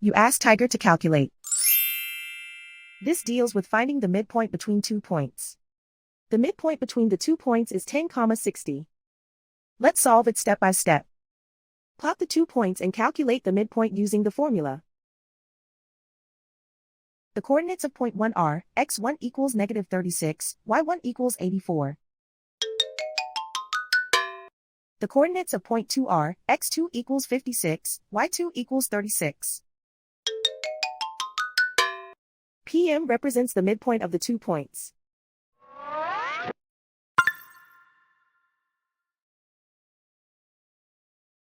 You ask Tiger to calculate. This deals with finding the midpoint between 2 points. The midpoint between the 2 points is 10, 60. Let's solve it step by step. Plot the 2 points and calculate the midpoint using the formula. The coordinates of point 1 are, x1 equals -36, y1 equals 84. The coordinates of point 2 are, x2 equals 56, y2 equals 36. PM represents the midpoint of the 2 points.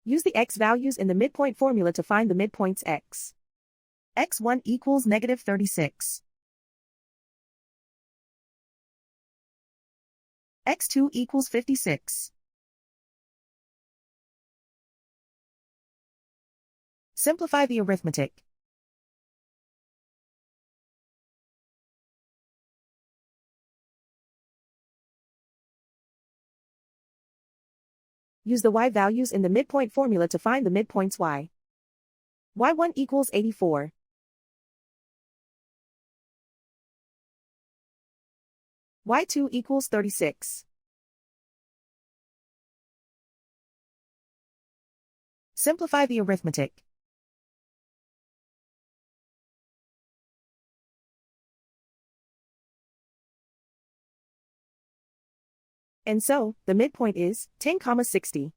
Use the x values in the midpoint formula to find the midpoints x. x1 equals -36. x2 equals 56. Simplify the arithmetic. Use the y values in the midpoint formula to find the midpoints y. y1 equals 84. y2 equals 36. Simplify the arithmetic. And so, the midpoint is 10, 60.